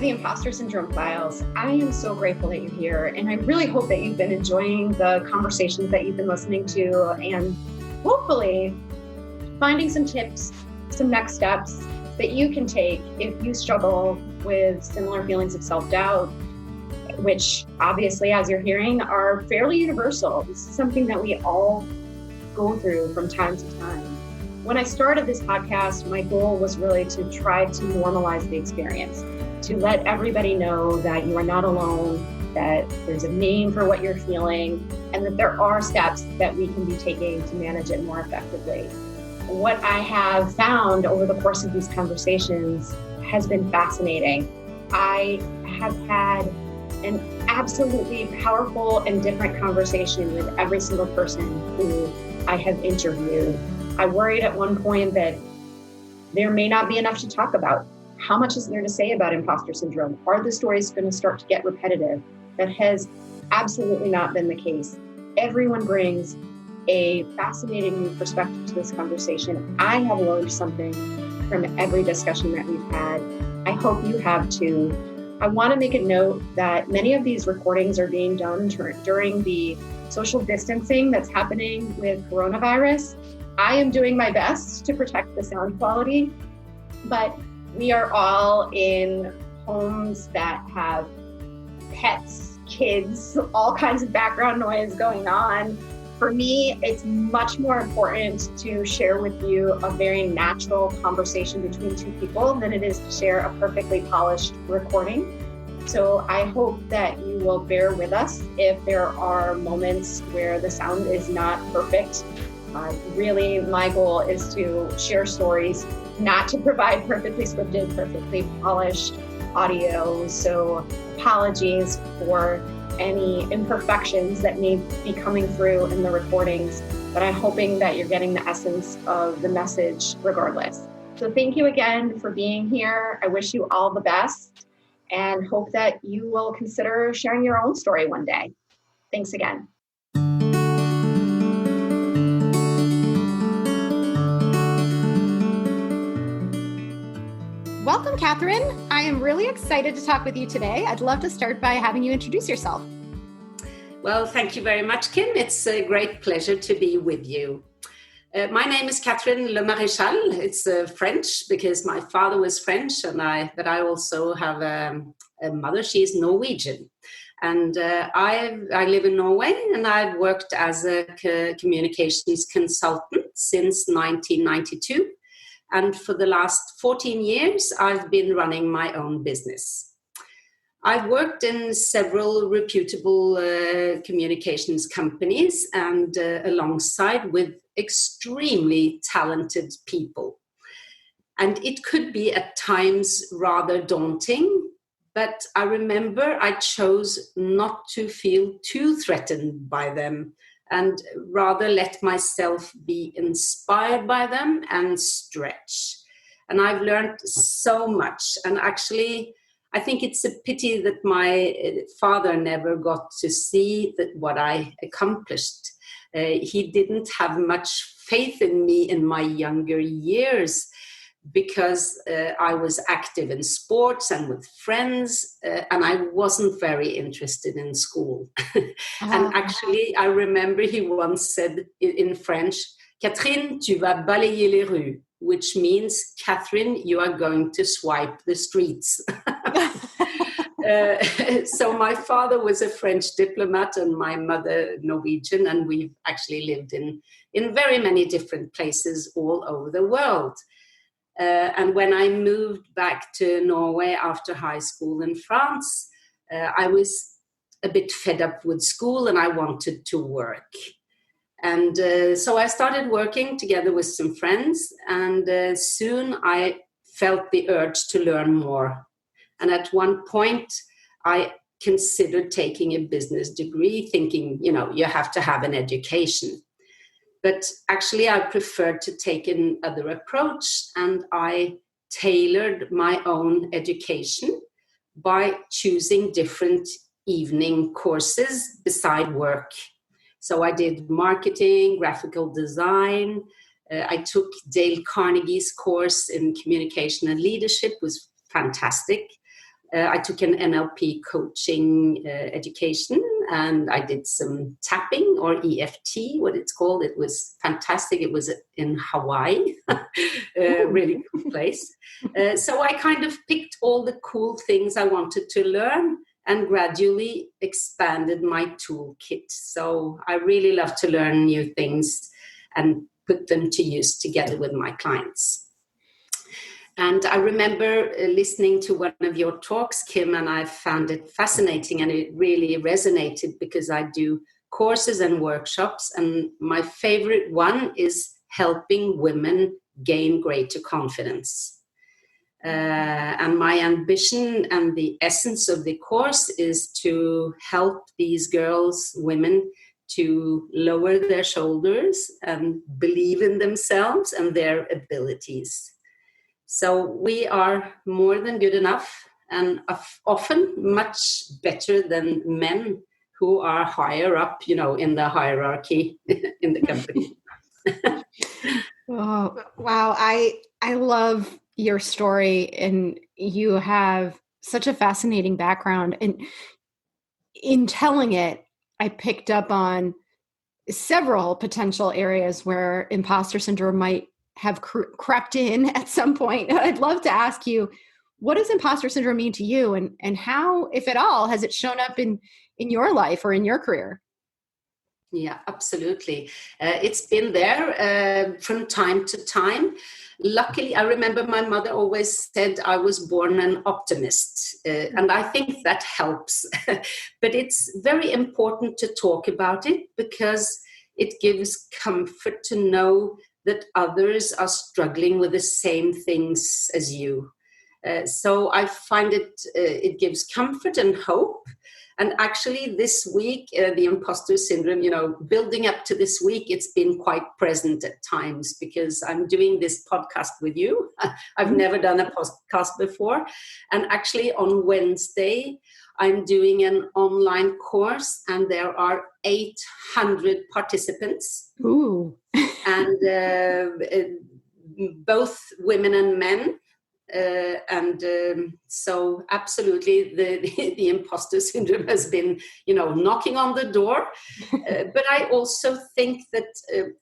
the Impostor Syndrome Files. I am so grateful that you're here, and I really hope that you've been enjoying the conversations that you've been listening to, and hopefully finding some tips, some next steps that you can take if you struggle with similar feelings of self-doubt, which obviously, as you're hearing, are fairly universal. This is something that we all go through from time to time. When I started this podcast, my goal was really to try to normalize the experience, to let everybody know that you are not alone, that there's a name for what you're feeling, and that there are steps that we can be taking to manage it more effectively. What I have found over the course of these conversations has been fascinating. I have had an absolutely powerful and different conversation with every single person who I have interviewed. I worried at one point that there may not be enough to talk about. How much is there to say about imposter syndrome? Are the stories going to start to get repetitive? That has absolutely not been the case. Everyone brings a fascinating new perspective to this conversation. I have learned something from every discussion that we've had. I hope you have too. I want to make a note that many of these recordings are being done during the social distancing that's happening with coronavirus. I am doing my best to protect the sound quality, but we are all in homes that have pets, kids, all kinds of background noise going on. For me, it's much more important to share with you a very natural conversation between two people than it is to share a perfectly polished recording. So I hope that you will bear with us if there are moments where the sound is not perfect. Really, my goal is to share stories, not to provide perfectly scripted, perfectly polished audio. So apologies for any imperfections that may be coming through in the recordings, but I'm hoping that you're getting the essence of the message regardless. So thank you again for being here. I wish you all the best and hope that you will consider sharing your own story one day. Thanks again. Welcome, Catherine. I am really excited to talk with you today. I'd love to start by having you introduce yourself. Well, thank you very much, Kim. It's a great pleasure to be with you. My name is Catherine Lemaréchal. It's French because my father was French, but I also have a mother. She is Norwegian. And I live in Norway, and I've worked as a communications consultant since 1992. And for the last 14 years, I've been running my own business. I've worked in several reputable communications companies and alongside with extremely talented people. And it could be at times rather daunting, but I remember I chose not to feel too threatened by them and rather let myself be inspired by them and stretch. And I've learned so much. And actually, I think it's a pity that my father never got to see what I accomplished. He didn't have much faith in me in my younger years because I was active in sports and with friends, and I wasn't very interested in school. And actually, I remember he once said in French, "Catherine, tu vas balayer les rues," which means, "Catherine, you are going to swipe the streets." So my father was a French diplomat and my mother Norwegian, and we've actually lived in very many different places all over the world. And when I moved back to Norway after high school in France, I was a bit fed up with school and I wanted to work. And so I started working together with some friends, and soon I felt the urge to learn more. And at one point, I considered taking a business degree, thinking, you have to have an education. But actually, I preferred to take another approach, and I tailored my own education by choosing different evening courses beside work. So I did marketing, graphical design. I took Dale Carnegie's course in communication and leadership, was fantastic. I took an NLP coaching education, and I did some tapping, or EFT, what it's called. It was fantastic. It was in Hawaii, a really cool place. So I kind of picked all the cool things I wanted to learn and gradually expanded my toolkit. So I really love to learn new things and put them to use together with my clients. And I remember listening to one of your talks, Kim, and I found it fascinating, and it really resonated because I do courses and workshops, and my favorite one is helping women gain greater confidence. And my ambition and the essence of the course is to help these girls, women, to lower their shoulders and believe in themselves and their abilities. So we are more than good enough, and often much better than men who are higher up, in the hierarchy in the company. Oh, wow. I love your story, and you have such a fascinating background. And in telling it, I picked up on several potential areas where imposter syndrome might have crept in at some point. I'd love to ask you, what does imposter syndrome mean to you, and how, if at all, has it shown up in your life or in your career? Yeah, absolutely. It's been there from time to time. Luckily, I remember my mother always said I was born an optimist, and I think that helps. But it's very important to talk about it because it gives comfort to know that others are struggling with the same things as you. So I find it gives comfort and hope. And actually this week, the imposter syndrome, building up to this week, it's been quite present at times because I'm doing this podcast with you. I've never done a podcast before. And actually on Wednesday, I'm doing an online course, and there are 800 participants. Ooh. And both women and men. So absolutely the imposter syndrome has been, knocking on the door. But I also think that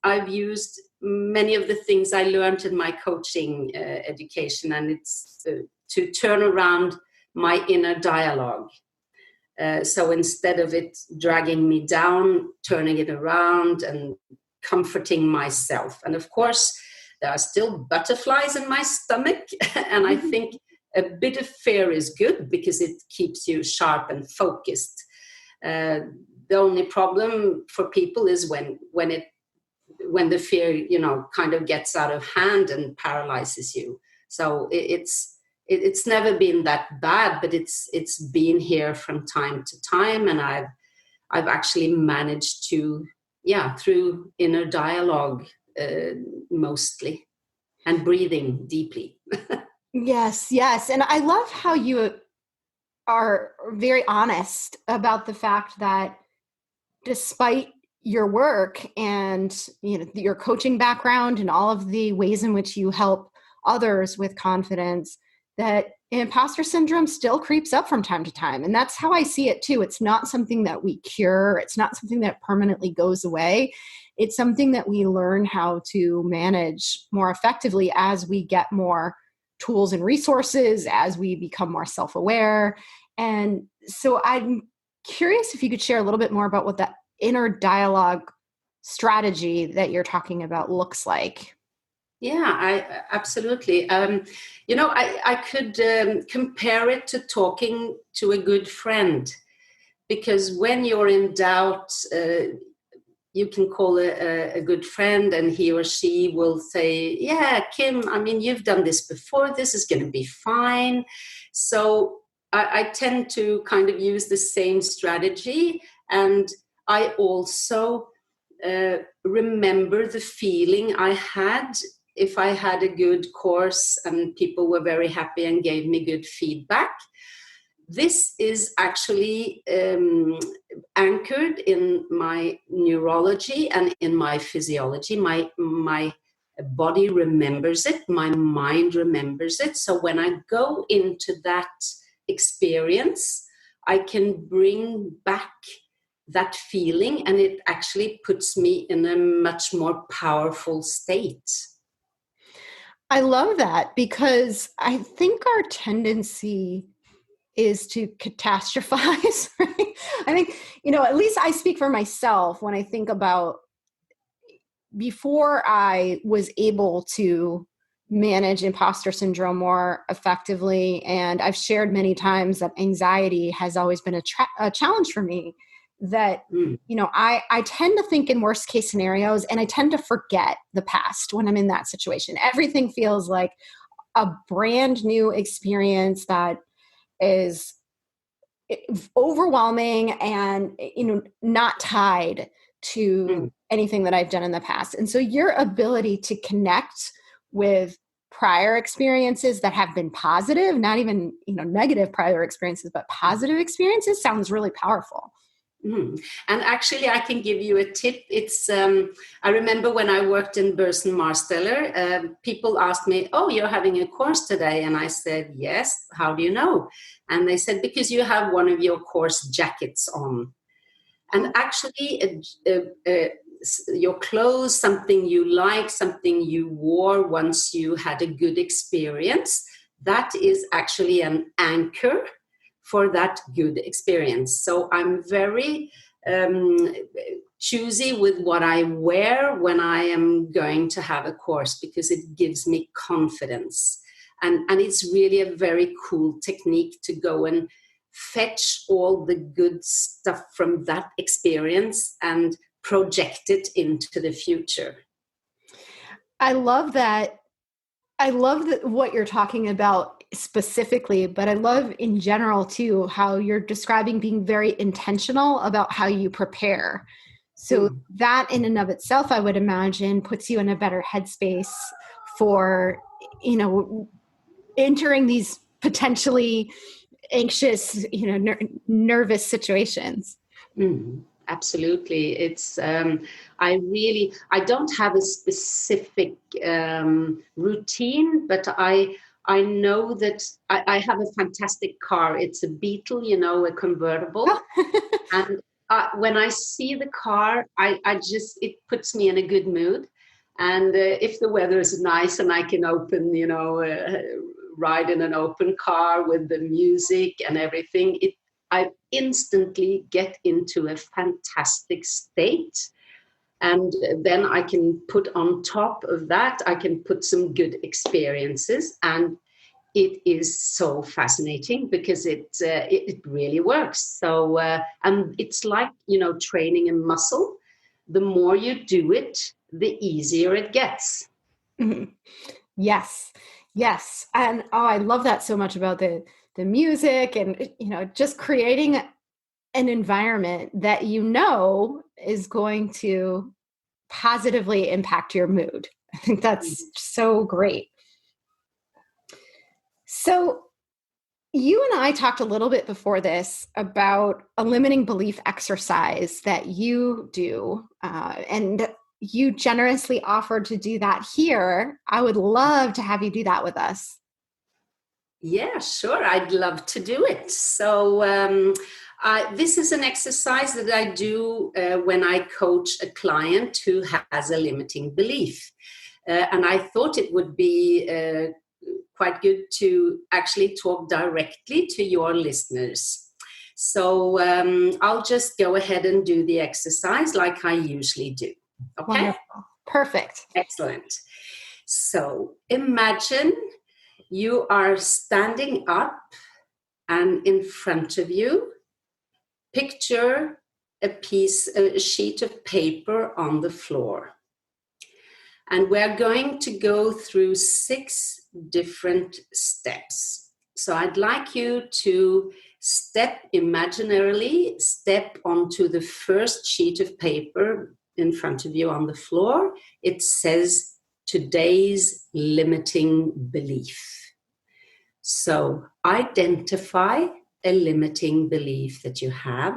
I've used many of the things I learned in my coaching education, and it's to turn around my inner dialogue. So instead of it dragging me down, turning it around and comforting myself. And of course, there are still butterflies in my stomach. And I think a bit of fear is good because it keeps you sharp and focused. The only problem for people is when the fear, kind of gets out of hand and paralyzes you. So it's never been that bad, but it's been here from time to time. And I've actually managed to, through inner dialogue, mostly, and breathing deeply. Yes. And I love how you are very honest about the fact that despite your work and your coaching background and all of the ways in which you help others with confidence, that imposter syndrome still creeps up from time to time. And that's how I see it too. It's not something that we cure. It's not something that permanently goes away. It's something that we learn how to manage more effectively as we get more tools and resources, as we become more self-aware. And so I'm curious if you could share a little bit more about what that inner dialogue strategy that you're talking about looks like. Yeah, absolutely. I could compare it to talking to a good friend, because when you're in doubt, you can call a good friend, and he or she will say, yeah, Kim, you've done this before. This is going to be fine. So I tend to kind of use the same strategy. And I also remember the feeling I had if I had a good course and people were very happy and gave me good feedback. This is actually anchored in my neurology and in my physiology. My body remembers it. My mind remembers it. So when I go into that experience, I can bring back that feeling, and it actually puts me in a much more powerful state. I love that, because I think our tendency is to catastrophize, right? I think, at least I speak for myself when I think about before I was able to manage imposter syndrome more effectively. And I've shared many times that anxiety has always been a challenge for me, that, I tend to think in worst case scenarios, and I tend to forget the past when I'm in that situation. Everything feels like a brand new experience that is overwhelming and, not tied to anything that I've done in the past. And so your ability to connect with prior experiences that have been positive, not even, negative prior experiences, but positive experiences, sounds really powerful. And actually, I can give you a tip. It's I remember when I worked in Burson Marsteller, people asked me, "Oh, you're having a course today?" And I said, "Yes." "How do you know?" And they said, "Because you have one of your course jackets on." And actually, your clothes, something you like, something you wore once you had a good experience, that is actually an anchor for that good experience. So I'm very choosy with what I wear when I am going to have a course, because it gives me confidence. And it's really a very cool technique to go and fetch all the good stuff from that experience and project it into the future. I love that. I love what you're talking about specifically, but I love in general too, how you're describing being very intentional about how you prepare. So that in and of itself, I would imagine, puts you in a better headspace for, entering these potentially anxious, nervous situations. Absolutely. It's I don't have a specific routine, but I know that I have a fantastic car. It's a Beetle, a convertible. And when I see the car, it puts me in a good mood. And if the weather is nice and I can open, ride in an open car with the music and everything, I instantly get into a fantastic state. And then I can put on top of that, I can put some good experiences. And it is so fascinating because it really works. So, and it's like, training a muscle. The more you do it, the easier it gets. Mm-hmm. Yes. And I love that so much about the music and, just creating an environment that is going to positively impact your mood. I think that's so great. So you and I talked a little bit before this about a limiting belief exercise that you do, and you generously offered to do that here. I would love to have you do that with us. Yeah, sure. I'd love to do it. So this is an exercise that I do when I coach a client who has a limiting belief. And I thought it would be quite good to actually talk directly to your listeners. So I'll just go ahead and do the exercise like I usually do. Okay? Wonderful. Perfect. Excellent. So imagine you are standing up, and in front of you, picture a sheet of paper on the floor. And we're going to go through 6 different steps. So I'd like you to imaginarily step onto the first sheet of paper in front of you on the floor. It says, today's limiting belief. So identify a limiting belief that you have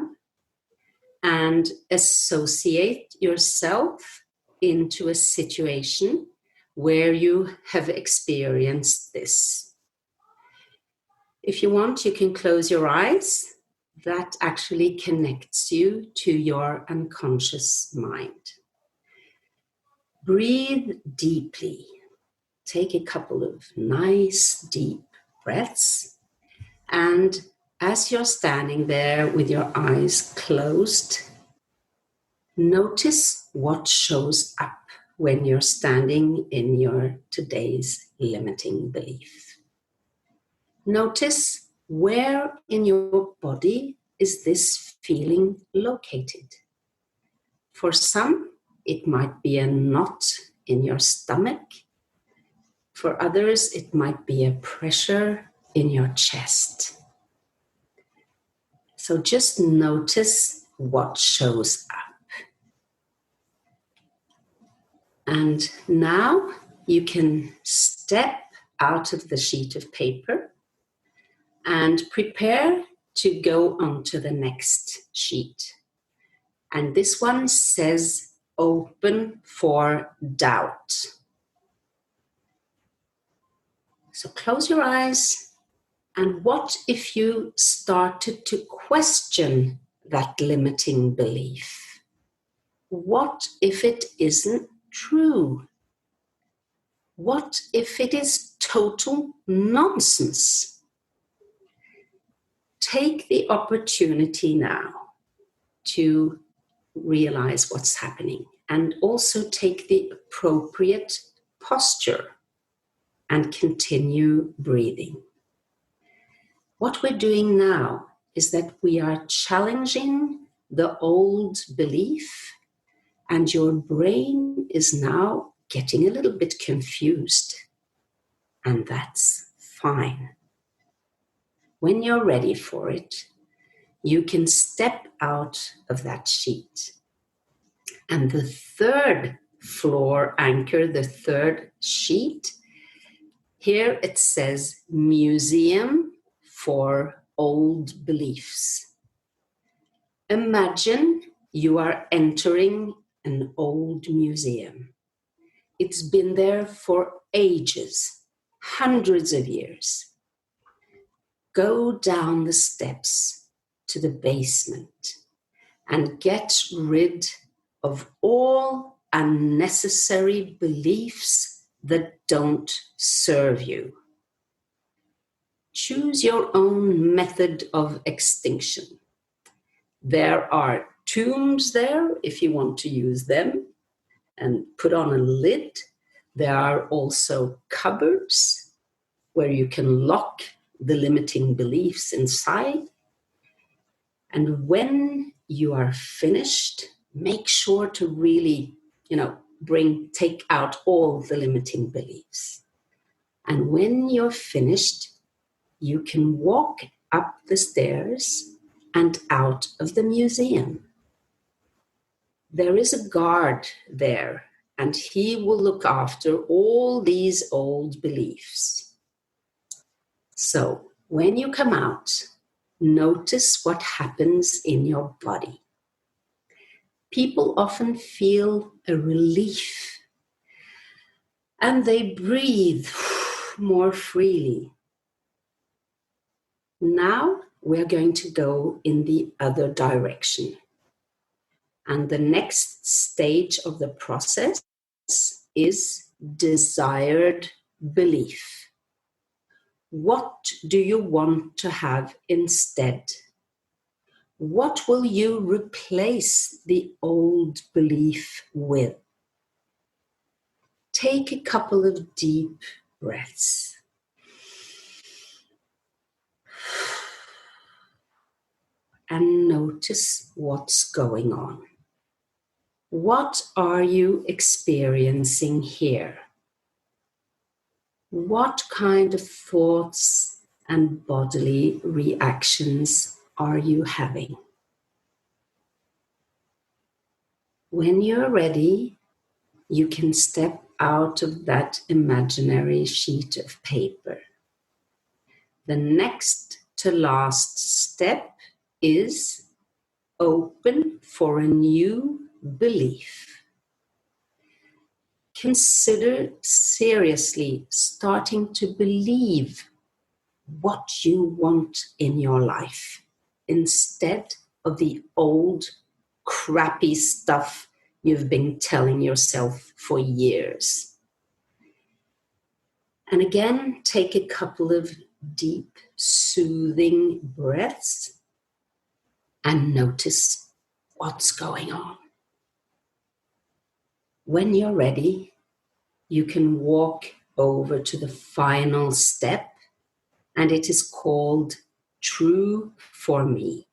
and associate yourself into a situation where you have experienced this. If you want, you can close your eyes. That actually connects you to your unconscious mind. Breathe deeply. Take a couple of nice deep breaths. And as you're standing there with your eyes closed, notice what shows up when you're standing in your today's limiting belief. Notice where in your body is this feeling located. For some, it might be a knot in your stomach. For others, it might be a pressure in your chest. So just notice what shows up. And now you can step out of the sheet of paper and prepare to go on to the next sheet. And this one says open for doubt. So close your eyes. And what if you started to question that limiting belief? What if it isn't true? What if it is total nonsense? Take the opportunity now to realize what's happening and also take the appropriate posture and continue breathing. What we're doing now is that we are challenging the old belief, and your brain is now getting a little bit confused. And that's fine. When you're ready for it, you can step out of that sheet. And the third floor anchor, the third sheet, here it says Museum for Old Beliefs. Imagine you are entering an old museum. It's been there for ages, hundreds of years. Go down the steps to the basement and get rid of all unnecessary beliefs that don't serve you. Choose your own method of extinction. There are tombs there if you want to use them and put on a lid. There are also cupboards where you can lock the limiting beliefs inside. And when you are finished, make sure to really, take out all the limiting beliefs. And when you're finished, you can walk up the stairs and out of the museum. There is a guard there, and he will look after all these old beliefs. So when you come out, notice what happens in your body. People often feel a relief, and they breathe more freely. Now we're going to go in the other direction. And the next stage of the process is desired belief. What do you want to have instead? What will you replace the old belief with? Take a couple of deep breaths. And notice what's going on. What are you experiencing here? What kind of thoughts and bodily reactions are you having? When you're ready, you can step out of that imaginary sheet of paper. The next to last step is open for a new belief. Consider seriously starting to believe what you want in your life instead of the old crappy stuff you've been telling yourself for years. And again, take a couple of deep, soothing breaths and notice what's going on. When you're ready, you can walk over to the final step, and it is called True for Me.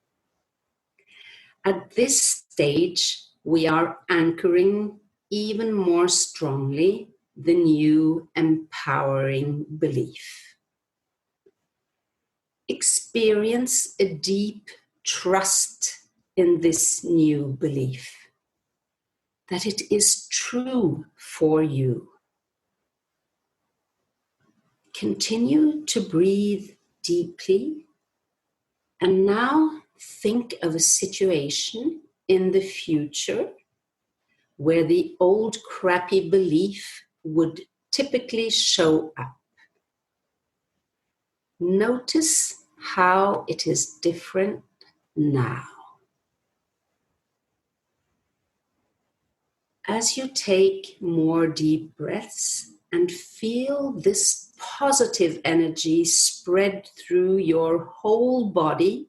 At this stage, we are anchoring even more strongly the new empowering belief. Experience a deep trust in this new belief, that it is true for you. Continue to breathe deeply, and now think of a situation in the future where the old crappy belief would typically show up. Notice how it is different now. As you take more deep breaths and feel this positive energy spread through your whole body,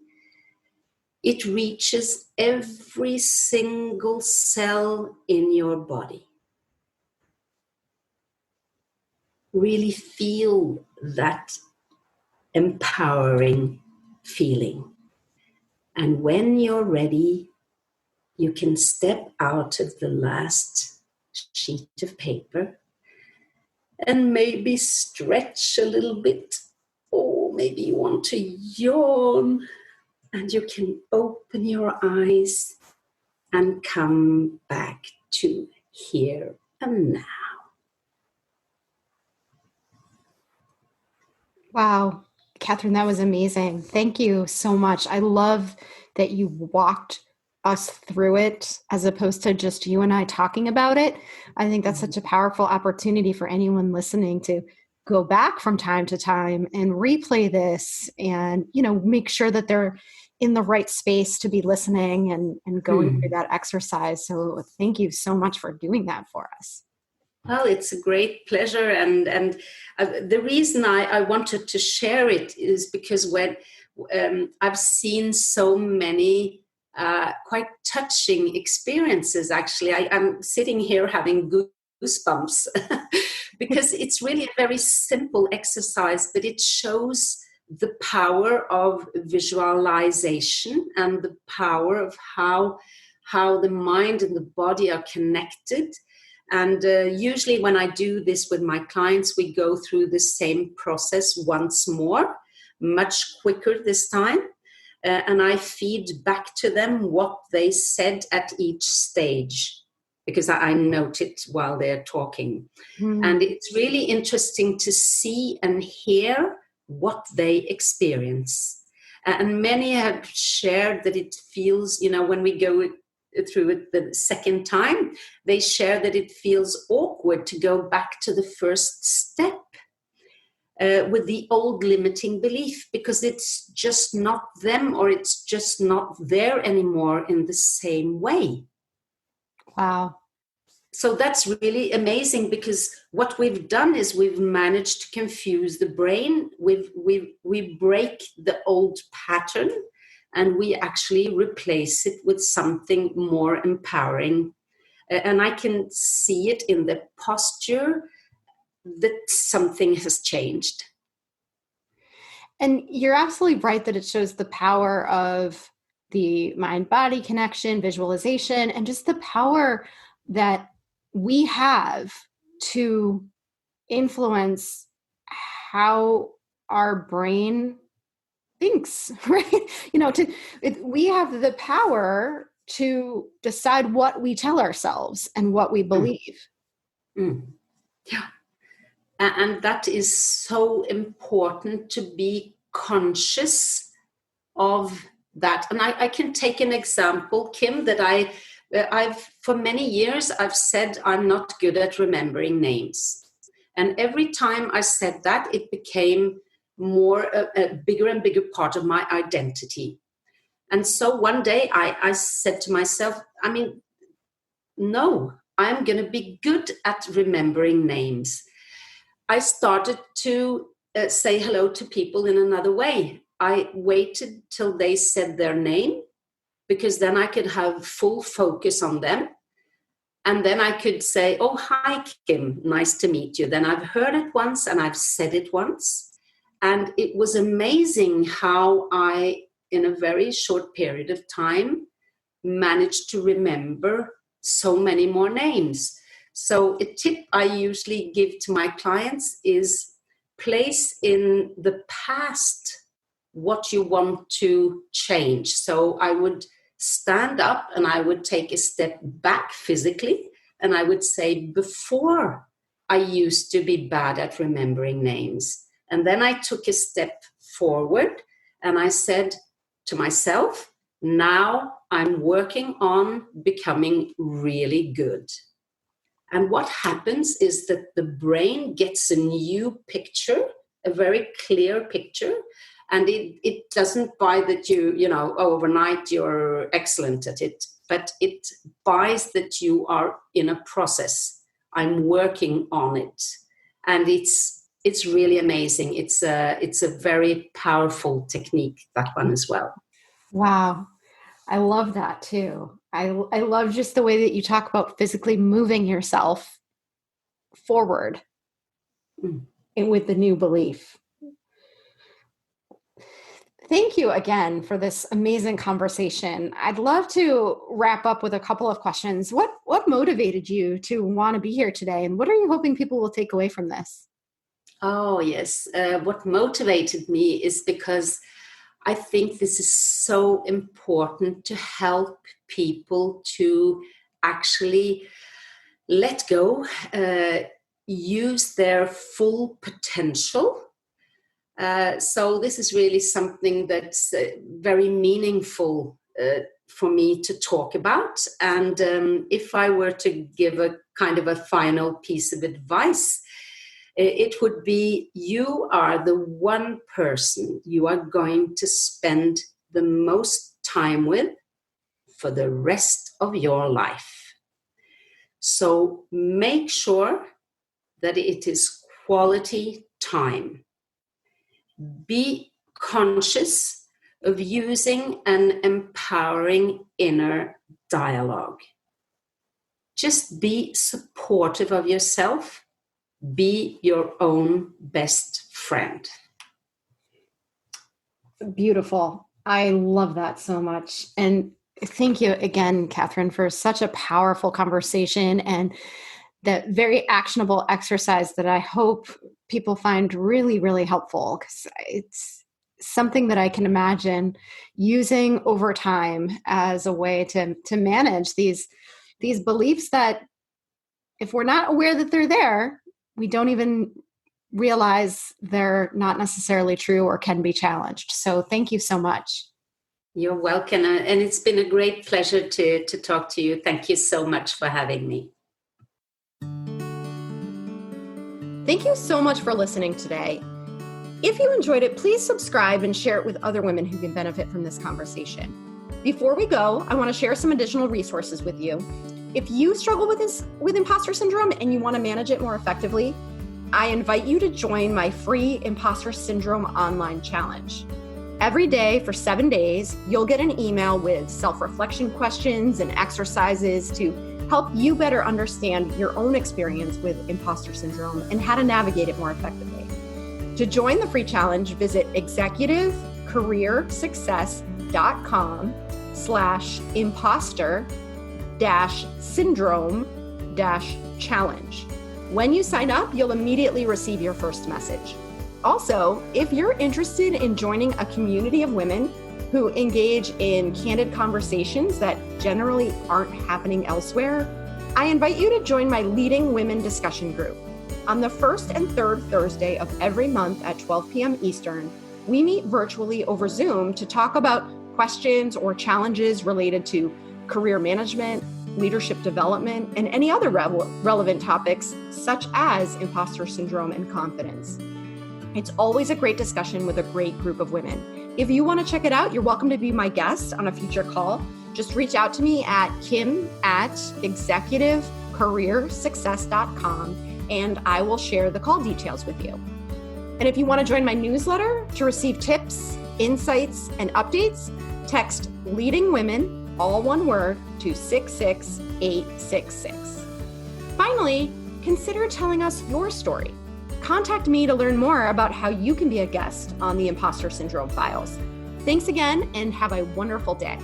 it reaches every single cell in your body. Really feel that empowering feeling. And when you're ready, you can step out of the last sheet of paper and maybe stretch a little bit, or maybe you want to yawn, and you can open your eyes and come back to here and now. Wow, Catherine, that was amazing. Thank you so much. I love that you walked us through it as opposed to just you and I talking about it. I think that's such a powerful opportunity for anyone listening to go back from time to time and replay this and, make sure that they're in the right space to be listening and going through that exercise. So thank you so much for doing that for us. Well, it's a great pleasure. And the reason I wanted to share it is because when I've seen so many quite touching experiences, actually. I'm sitting here having goosebumps because it's really a very simple exercise, but it shows the power of visualization and the power of how the mind and the body are connected. And usually when I do this with my clients, we go through the same process once more, much quicker this time. And I feed back to them what they said at each stage, because I note it while they're talking. And it's really interesting to see and hear what they experience. And many have shared that it feels, when we go through it the second time, they share that it feels awkward to go back to the first step with the old limiting belief, because it's just not them, or it's just not there anymore in the same way. Wow. So that's really amazing, because what we've done is we've managed to confuse the brain. We break the old pattern, and we actually replace it with something more empowering. And I can see it in the posture that something has changed. And you're absolutely right that it shows the power of the mind-body connection, visualization, and just the power that we have to influence how our brain thinks, right? We have the power to decide what we tell ourselves and what we believe. Yeah. And that is so important, to be conscious of that. And I can take an example, Kim, that I've for many years, I've said I'm not good at remembering names. And every time I said that, it became a bigger and bigger part of my identity. And so one day I said to myself, no, I'm going to be good at remembering names. I started to say hello to people in another way. I waited till they said their name, because then I could have full focus on them. And then I could say, oh, hi, Kim, nice to meet you. Then I've heard it once and I've said it once. And it was amazing how I, in a very short period of time, managed to remember so many more names. So a tip I usually give to my clients is place in the past what you want to change. So I would stand up and I would take a step back physically, and I would say, before I used to be bad at remembering names. And then I took a step forward and I said to myself, now I'm working on becoming really good. And what happens is that the brain gets a new picture, a very clear picture. And it doesn't buy that overnight you're excellent at it, but it buys that you are in a process. I'm working on it. And it's really amazing. It's a very powerful technique, that one as well. Wow. I love that too. I love just the way that you talk about physically moving yourself forward and with the new belief. Thank you again for this amazing conversation. I'd love to wrap up with a couple of questions. What motivated you to want to be here today? And what are you hoping people will take away from this? Oh, yes. What motivated me is because I think this is so important to help people to actually let go, use their full potential. So this is really something that's very meaningful for me to talk about. And if I were to give a kind of a final piece of advice, it would be, you are the one person you are going to spend the most time with for the rest of your life. So make sure that it is quality time. Be conscious of using an empowering inner dialogue. Just be supportive of yourself. Be your own best friend. Beautiful. I love that so much. And thank you again, Catherine, for such a powerful conversation and that very actionable exercise that I hope people find really, really helpful, because it's something that I can imagine using over time as a way to manage these beliefs that, if we're not aware that they're there, we don't even realize they're not necessarily true or can be challenged. So thank you so much. You're welcome. And it's been a great pleasure to talk to you. Thank you so much for having me. Thank you so much for listening today. If you enjoyed it, please subscribe and share it with other women who can benefit from this conversation. Before we go, I want to share some additional resources with you. If you struggle with imposter syndrome and you want to manage it more effectively, I invite you to join my free Imposter Syndrome online challenge. Every day for 7 days, you'll get an email with self-reflection questions and exercises to help you better understand your own experience with imposter syndrome and how to navigate it more effectively. To join the free challenge, visit executive-career-success.com/imposter-syndrome-challenge. When you sign up, you'll immediately receive your first message. Also, if you're interested in joining a community of women who engage in candid conversations that generally aren't happening elsewhere, I invite you to join my Leading Women discussion group. On the first and third Thursday of every month at 12 p.m. Eastern, we meet virtually over Zoom to talk about questions or challenges related to career management, leadership development, and any other relevant topics such as imposter syndrome and confidence. It's always a great discussion with a great group of women. If you want to check it out, you're welcome to be my guest on a future call. Just reach out to me at kim@executivecareersuccess.com, and I will share the call details with you. And if you want to join my newsletter to receive tips, insights, and updates, text Leading Women, all one word, to 66866. Finally, consider telling us your story. Contact me to learn more about how you can be a guest on the Impostor Syndrome Files. Thanks again, and have a wonderful day.